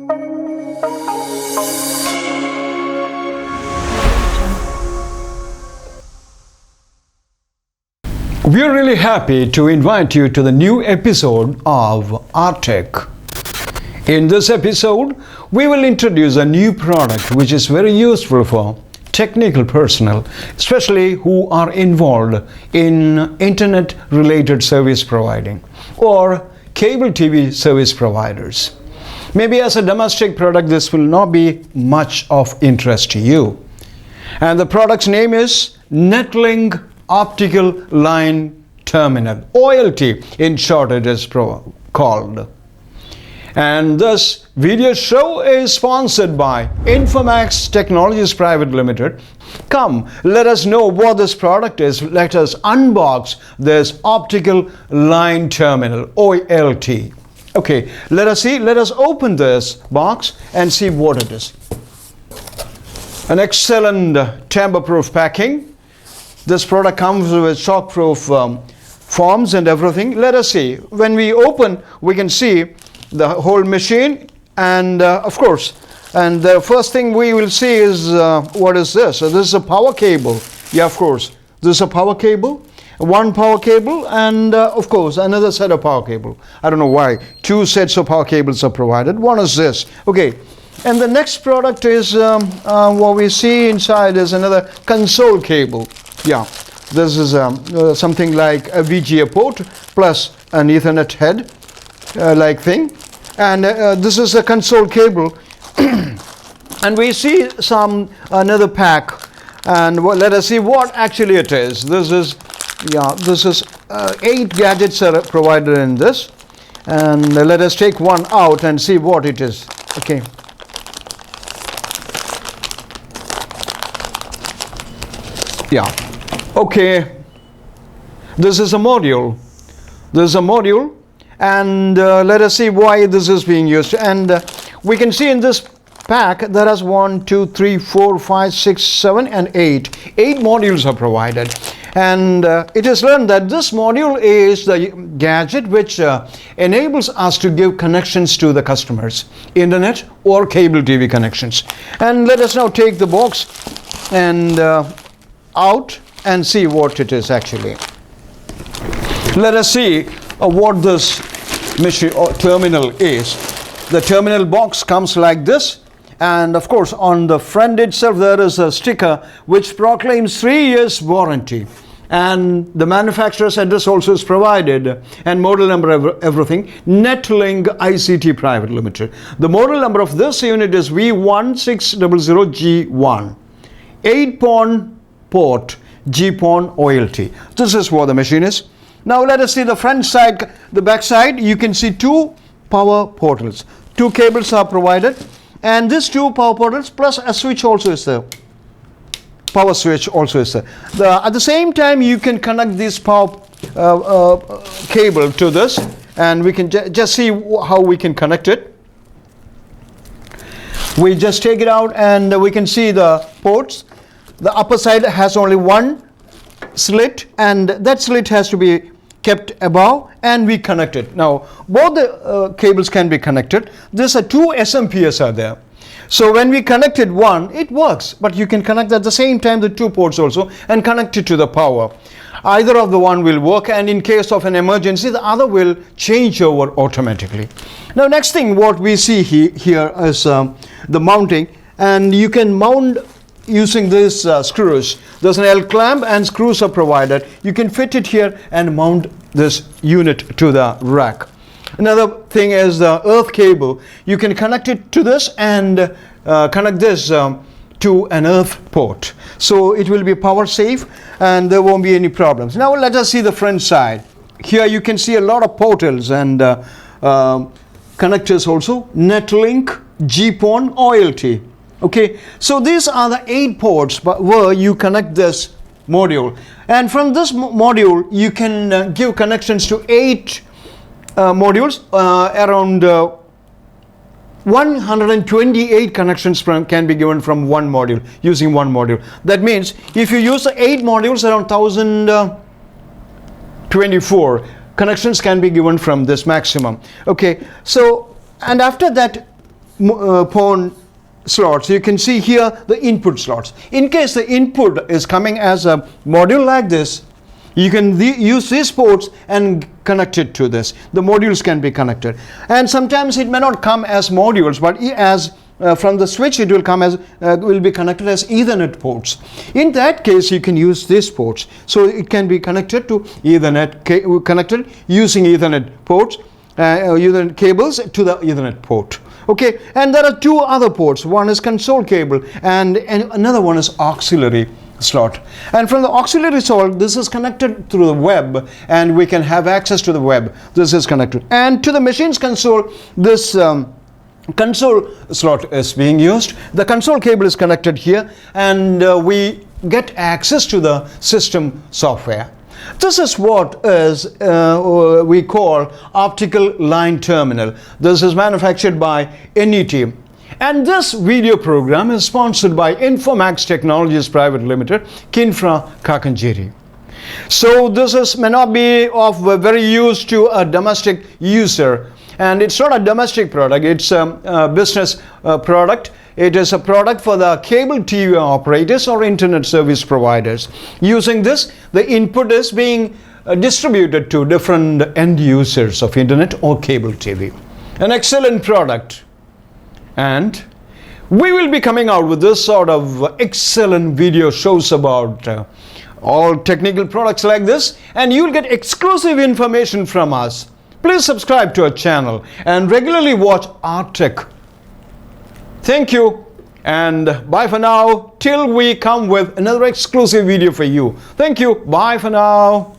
We're really happy to invite you to the new episode of Our Tech. In this episode, we will introduce a new product which is very useful for technical personnel, especially who are involved in internet related service providing or cable TV service providers. Maybe as a domestic product, this will not be much of interest to you. And the product's name is Netlink Optical Line Terminal, OLT in short it is called. And this video show is sponsored by Infomax Technologies Pvt Ltd. Come, let us know what this product is. Let us unbox this optical line terminal, OLT. Okay, let us see. Let us open this box and see what it is. An excellent tamper-proof packing. This product comes with shock-proof forms and everything. Let us see. When we open, we can see the whole machine, and of course, and the first thing we will see is what is this? So this is a power cable. Yeah, of course, this is a power cable, one power cable, and of course another set of power cable. I don't know why two sets of power cables are provided. One is this. Okay, and the next product is what we see inside is another console cable. Yeah, this is something like a VGA port plus an Ethernet head like thing, and this is a console cable. And we see another pack, and let us see what actually it is. This is 8 gadgets are provided in this, and let us take one out and see what it is. Okay. Yeah. Okay. This is a module. This is a module. And let us see why this is being used. And we can see in this pack there is 1, 2, 3, 4, 5, 6, 7 and 8. 8 modules are provided. And it is learned that this module is the gadget which enables us to give connections to the customers, internet or cable TV connections. And let us now take the box and out and see what it is actually. Let us see what this machine or terminal is. The terminal box comes like this, and of course on the front itself there is a sticker which proclaims 3 years warranty, and the manufacturer's address also is provided, and model number, everything. Netlink ICT Pvt Ltd. The model number of this unit is V1600G1, 8-pon port GPON OLT. This is what the machine is. Now let us see the front side, the back side. You can see 2 power portals. 2 cables are provided, and these 2 power portals plus a switch also is there. Power switch also is there. At the same time, you can connect this power cable to this, and we can just see how we can connect it. We just take it out, and we can see the ports. The upper side has only one slit, and that slit has to be kept above, and we connect it. Now both the cables can be connected. These are 2 SMPS are there. So when we connected one, it works, but you can connect at the same time the 2 ports also and connect it to the power. Either of the one will work, and in case of an emergency the other will change over automatically. Now next thing what we see here is the mounting, and you can mount using these screws. There's an L clamp and screws are provided. You can fit it here and mount this unit to the rack. Another thing is the earth cable. You can connect it to this and connect this to an earth port. So it will be power safe and there won't be any problems. Now let us see the front side. Here you can see a lot of portals and connectors also. Netlink GPON OLT. Okay, so these are the 8 ports where you connect this module, and from this module you can give connections to 8 modules. Around 128 connections can be given from one module, using one module. That means if you use 8 modules, around 1024 connections can be given from this maximum. Okay, so and after that PON slots. You can see here the input slots. In case the input is coming as a module like this, you can use these ports and connect it to this. The modules can be connected, and sometimes it may not come as modules, but as from the switch it will come as will be connected as Ethernet ports. In that case, you can use these ports, so it can be connected to Ethernet, connected using Ethernet ports, Ethernet cables to the Ethernet port. Okay, and there are two other ports. One is console cable and another one is auxiliary slot. And from the auxiliary slot, this is connected through the web, and we can have access to the web. This is connected, and to the machine's console, this console slot is being used. The console cable is connected here, and we get access to the system software. This is what is we call optical line terminal. This is manufactured by NET. And this video program is sponsored by Infomax Technologies Pvt Ltd, KINFRA, Kakkanchery. So this may not be of very use to a domestic user, and it's not a domestic product, it's a business product. It is a product for the cable TV operators or internet service providers. Using this, the input is being distributed to different end users of internet or cable TV. An excellent product. And we will be coming out with this sort of excellent video shows about all technical products like this, and you'll get exclusive information from us. Please subscribe to our channel and regularly watch ARTech. Thank you, and bye for now till we come with another exclusive video for you. Thank you. Bye for now.